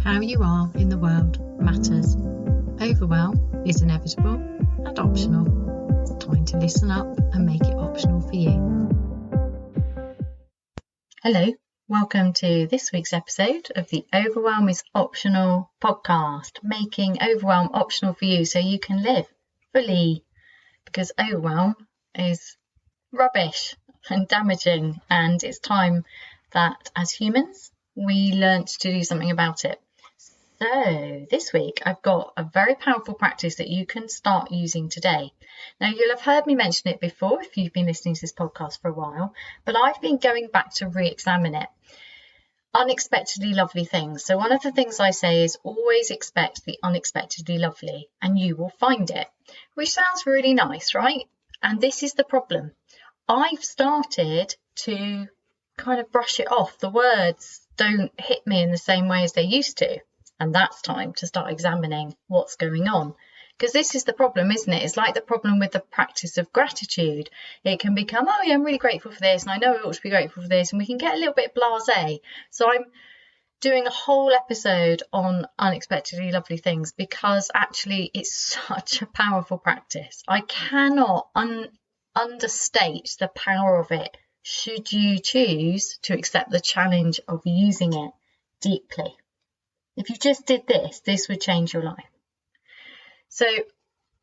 How you are in the world matters. Overwhelm is inevitable and optional. It's time to listen up and make it optional for you. Hello, welcome to this week's episode of the Overwhelm is Optional podcast, making overwhelm optional for you so you can live fully, because overwhelm is rubbish and damaging, and it's time that as humans we learnt to do something about it. So this week I've got a very powerful practice that you can start using today. Now you'll have heard me mention it before if you've been listening to this podcast for a while, but I've been going back to re-examine it. Unexpectedly lovely things. So one of the things I say is always expect the unexpectedly lovely and you will find it, which sounds really nice, right? And this is the problem. I've started to kind of brush it off. The words don't hit me in the same way as they used to. And that's time to start examining what's going on. Because this is the problem, isn't it? It's like the problem with the practice of gratitude. It can become, oh yeah, I'm really grateful for this, and I know I ought to be grateful for this, and we can get a little bit blasé. So I'm doing a whole episode on unexpectedly lovely things because actually it's such a powerful practice. I cannot understate the power of it should you choose to accept the challenge of using it deeply. If you just did this, this would change your life. So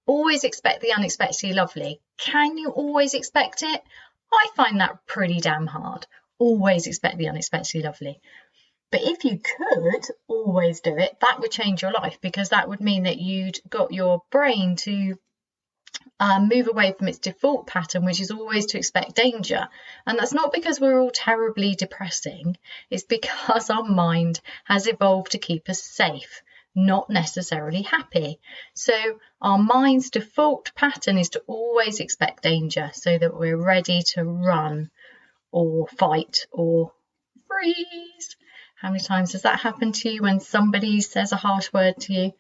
always expect the unexpectedly lovely. Can you always expect it? I find that pretty damn hard. Always expect the unexpectedly lovely. But if you could always do it, that would change your life, because that would mean that you'd got your brain to move away from its default pattern, which is always to expect danger. And that's not because we're all terribly depressing. It's because our mind has evolved to keep us safe, not necessarily happy. So our mind's default pattern is to always expect danger so that we're ready to run or fight or freeze. How many times does that happen to you when somebody says a harsh word to you?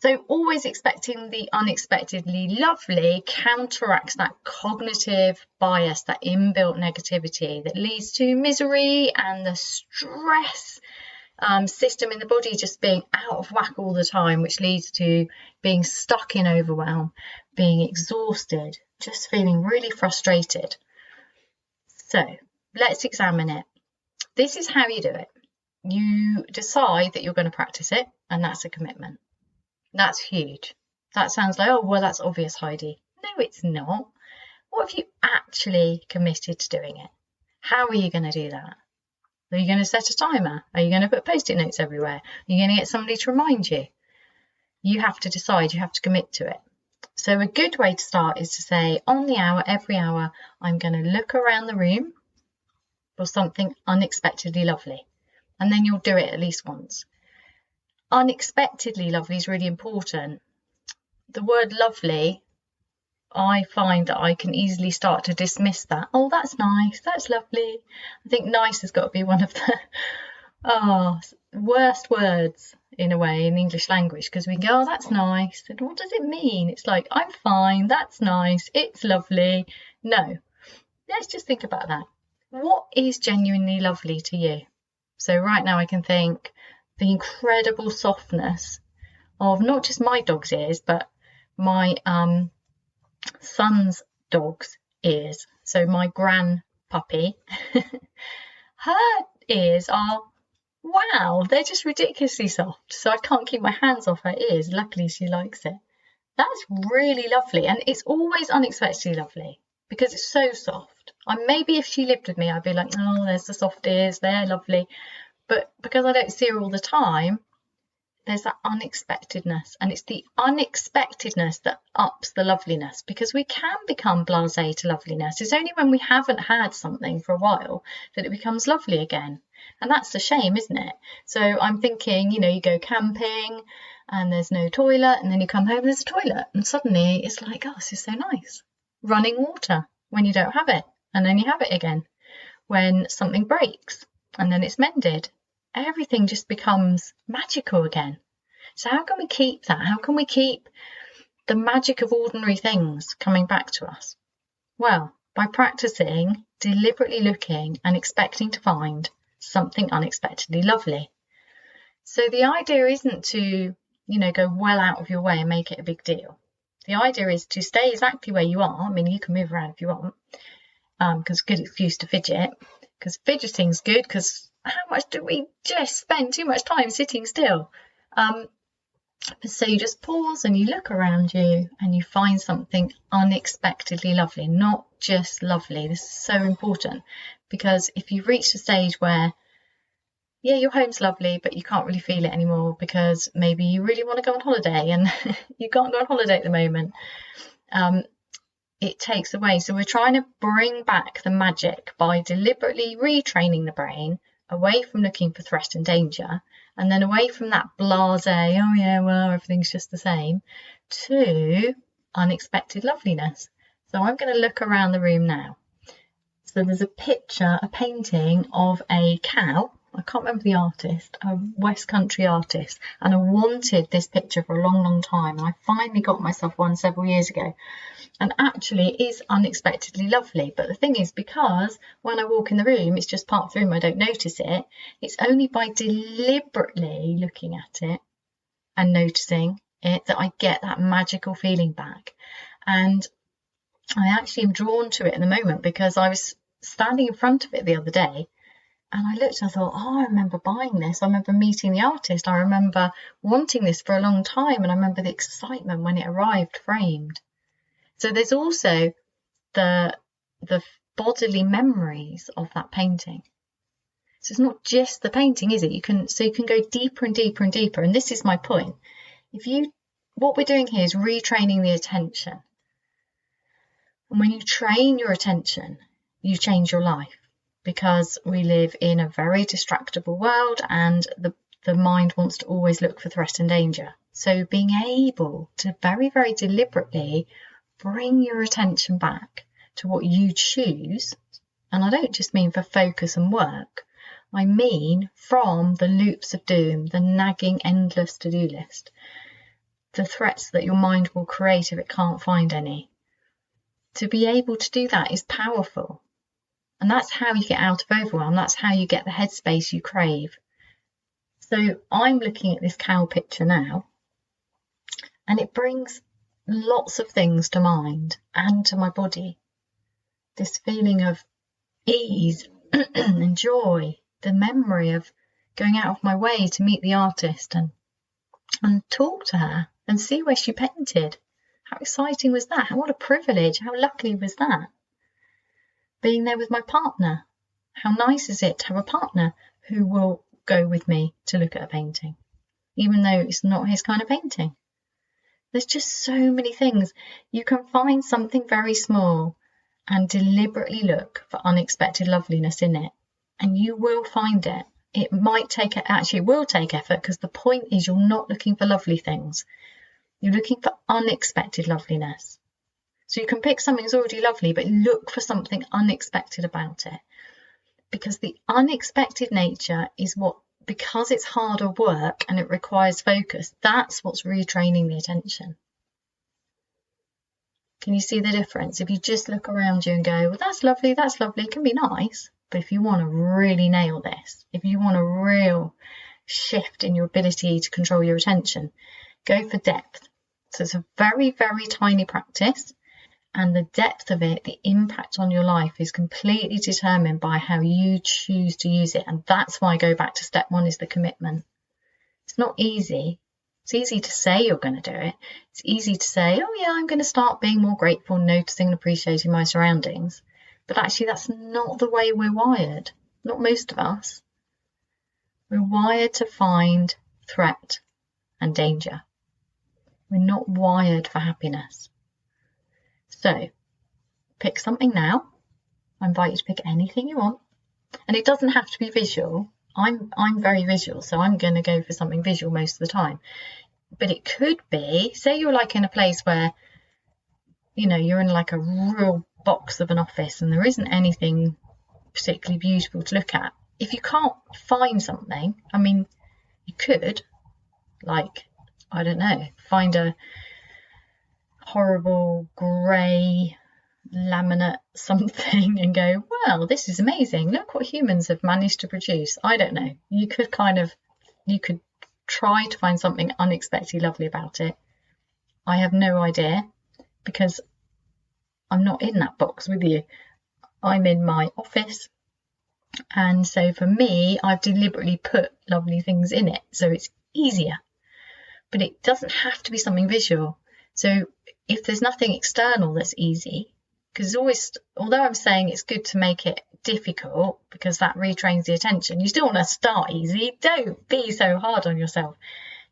So always expecting the unexpectedly lovely counteracts that cognitive bias, that inbuilt negativity that leads to misery and the stress system in the body just being out of whack all the time, which leads to being stuck in overwhelm, being exhausted, just feeling really frustrated. So let's examine it. This is how you do it. You decide that you're going to practice it, and that's a commitment. That's huge. That sounds like, oh, well, that's obvious, Heidi. No, it's not. What have you actually committed to doing it? How are you going to do that? Are you going to set a timer? Are you going to put Post-it notes everywhere? Are you going to get somebody to remind you? You have to decide. You have to commit to it. So a good way to start is to say, on the hour, every hour, I'm going to look around the room for something unexpectedly lovely. And then you'll do it at least once. Unexpectedly lovely is really important. The word lovely, I find that I can easily start to dismiss that. Oh, that's nice, that's lovely. I think nice has got to be one of the worst words in a way in the English language, because we go, oh, that's nice. And what does it mean? It's like, I'm fine, that's nice, it's lovely. No, let's just think about that. What is genuinely lovely to you? So right now I can think the incredible softness of not just my dog's ears, but my son's dog's ears. So my gran puppy, her ears are, wow, they're just ridiculously soft. So I can't keep my hands off her ears. Luckily, she likes it. That's really lovely. And it's always unexpectedly lovely because it's so soft. And maybe if she lived with me, I'd be like, oh, there's the soft ears, they're lovely. But because I don't see her all the time, there's that unexpectedness. And it's the unexpectedness that ups the loveliness, because we can become blasé to loveliness. It's only when we haven't had something for a while that it becomes lovely again. And that's a shame, isn't it? So I'm thinking, you go camping and there's no toilet, and then you come home and there's a toilet. And suddenly it's like, oh, this is so nice. Running water when you don't have it, and then you have it again. When something breaks, and then it's mended. Everything just becomes magical again. So how can we keep that? How can we keep the magic of ordinary things coming back to us? Well, by practicing, deliberately looking and expecting to find something unexpectedly lovely. So the idea isn't to, go well out of your way and make it a big deal. The idea is to stay exactly where you are. I mean, you can move around if you want, because good excuse to fidget, because fidgeting's good, because how much do we just spend too much time sitting still? So you just pause and you look around you and you find something unexpectedly lovely, not just lovely. This is so important, because if you've reached a stage where, yeah, your home's lovely, but you can't really feel it anymore because maybe you really want to go on holiday and you can't go on holiday at the moment, it takes away. So we're trying to bring back the magic by deliberately retraining the brain away from looking for threat and danger, and then away from that blasé, oh yeah, well, everything's just the same, to unexpected loveliness. So I'm going to look around the room now. So there's a picture, a painting of a cow. I can't remember the artist, a West Country artist, and I wanted this picture for a long, long time. And I finally got myself one several years ago. And actually it is unexpectedly lovely. But the thing is, because when I walk in the room, it's just part of the room, I don't notice it. It's only by deliberately looking at it and noticing it that I get that magical feeling back. And I actually am drawn to it in the moment, because I was standing in front of it the other day and I looked and I thought, oh, I remember buying this. I remember meeting the artist. I remember wanting this for a long time. And I remember the excitement when it arrived framed. So there's also the bodily memories of that painting. So it's not just the painting, is it? You can go deeper and deeper and deeper. And this is my point. What we're doing here is retraining the attention. And when you train your attention, you change your life, because we live in a very distractible world and the mind wants to always look for threat and danger. So being able to very, very deliberately bring your attention back to what you choose, and I don't just mean for focus and work, I mean from the loops of doom, the nagging endless to-do list, the threats that your mind will create if it can't find any. To be able to do that is powerful. And that's how you get out of overwhelm. That's how you get the headspace you crave. So I'm looking at this cow picture now, and it brings lots of things to mind and to my body. This feeling of ease and joy, the memory of going out of my way to meet the artist and talk to her and see where she painted. How exciting was that? What a privilege. How lucky was that? Being there with my partner. How nice is it to have a partner who will go with me to look at a painting, even though it's not his kind of painting? There's just so many things. You can find something very small and deliberately look for unexpected loveliness in it, and you will find it. It might take, actually it will take effort, because the point is you're not looking for lovely things. You're looking for unexpected loveliness. So you can pick something that's already lovely, but look for something unexpected about it. Because the unexpected nature is what, because it's harder work and it requires focus, that's what's retraining the attention. Can you see the difference? If you just look around you and go, well, that's lovely, it can be nice. But if you want to really nail this, if you want a real shift in your ability to control your attention, go for depth. So it's a very, very tiny practice. And the depth of it, the impact on your life, is completely determined by how you choose to use it. And that's why I go back to step one, is the commitment. It's not easy. It's easy to say you're going to do it. It's easy to say, oh yeah, I'm going to start being more grateful, noticing and appreciating my surroundings. But actually that's not the way we're wired. Not most of us. We're wired to find threat and danger. We're not wired for happiness. So, pick something now. I invite you to pick anything you want. And it doesn't have to be visual. I'm very visual, so I'm going to go for something visual most of the time. But it could be, say you're like in a place where, you're in like a real box of an office and there isn't anything particularly beautiful to look at. If you can't find something, I mean, you could, find a horrible grey laminate something and go, well, this is amazing, look what humans have managed to produce. I don't know, you could try to find something unexpectedly lovely about it. I have no idea, because I'm not in that box with you. I'm in my office, and so for me, I've deliberately put lovely things in it so it's easier. But it doesn't have to be something visual. So if there's nothing external that's easy, because always, although I'm saying it's good to make it difficult because that retrains the attention, you still want to start easy. Don't be so hard on yourself.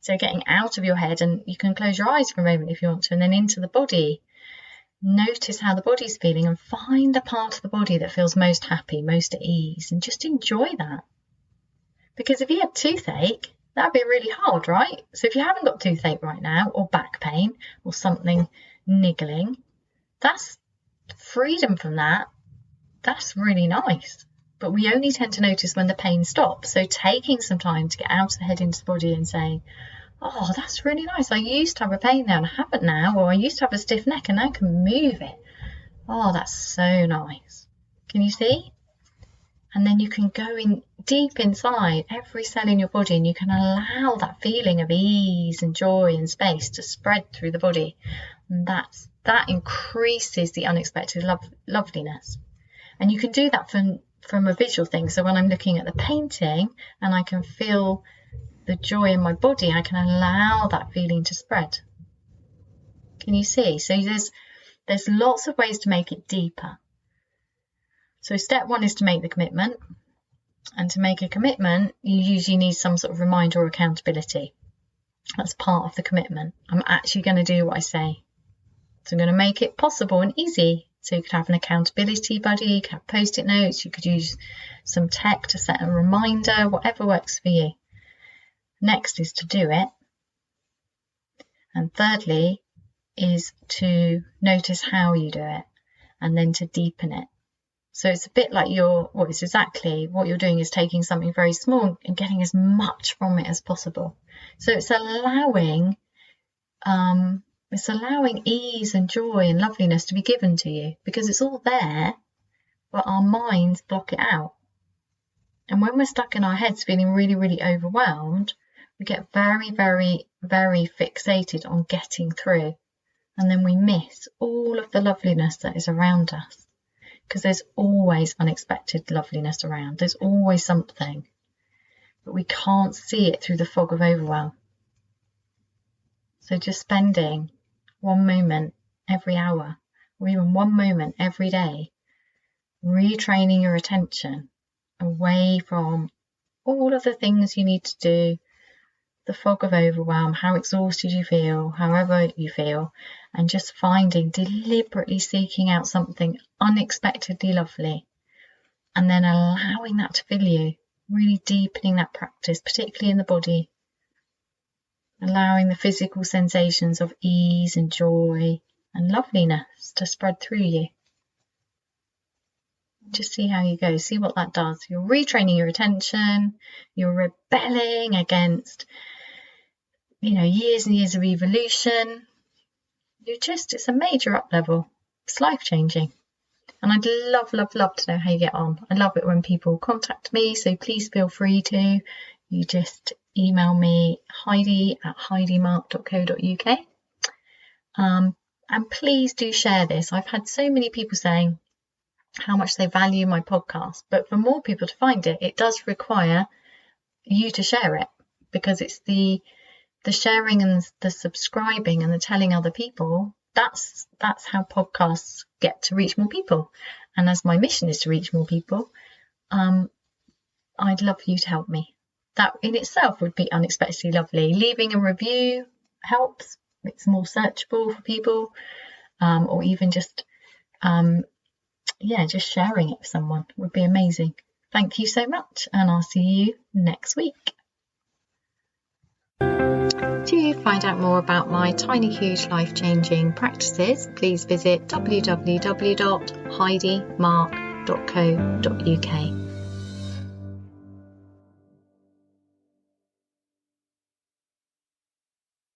So getting out of your head, and you can close your eyes for a moment if you want to, and then into the body. Notice how the body's feeling and find the part of the body that feels most happy, most at ease, and just enjoy that. Because if you had toothache, that'd be really hard, right? So if you haven't got toothache right now, or back pain, or something niggling, that's freedom from that. That's really nice. But we only tend to notice when the pain stops. So taking some time to get out of the head into the body and saying, oh, that's really nice. I used to have a pain there and I haven't now, or I used to have a stiff neck and now I can move it. Oh, that's so nice. Can you see? And then you can go in deep inside every cell in your body, and you can allow that feeling of ease and joy and space to spread through the body. And that increases the unexpected loveliness. And you can do that from a visual thing. So when I'm looking at the painting and I can feel the joy in my body, I can allow that feeling to spread. Can you see? So there's lots of ways to make it deeper. So step one is to make the commitment. And to make a commitment, you usually need some sort of reminder or accountability. That's part of the commitment. I'm actually going to do what I say. So I'm going to make it possible and easy. So you could have an accountability buddy, you could have post-it notes, you could use some tech to set a reminder, whatever works for you. Next is to do it. And thirdly is to notice how you do it, and then to deepen it. So it's a bit like what you're doing is taking something very small and getting as much from it as possible. So it's allowing ease and joy and loveliness to be given to you, because it's all there, but our minds block it out. And when we're stuck in our heads feeling really, really overwhelmed, we get very, very, very fixated on getting through. And then we miss all of the loveliness that is around us. Because there's always unexpected loveliness around. There's always something. But we can't see it through the fog of overwhelm. So just spending one moment every hour, or even one moment every day, retraining your attention away from all of the things you need to do, the fog of overwhelm, how exhausted you feel, however you feel, and just deliberately seeking out something unexpectedly lovely, and then allowing that to fill you, really deepening that practice, particularly in the body, allowing the physical sensations of ease and joy and loveliness to spread through you. Just see how you go, see what that does. You're retraining your attention, you're rebelling against years and years of evolution. It's a major up level. It's life-changing. And I'd love, love, love to know how you get on. I love it when people contact me, so please feel free to. You just email me, heidi@heidimark.co.uk. And please do share this. I've had so many people saying how much they value my podcast, but for more people to find it, it does require you to share it, because it's the sharing and the subscribing and the telling other people. That's how podcasts get to reach more people. And as my mission is to reach more people, I'd love you to help me. That in itself would be unexpectedly lovely. Leaving a review helps. It's more searchable for people, or even just sharing it with someone would be amazing. Thank you so much, and I'll see you next week. To find out more about my tiny, huge, life-changing practices, please visit www.heidimark.co.uk.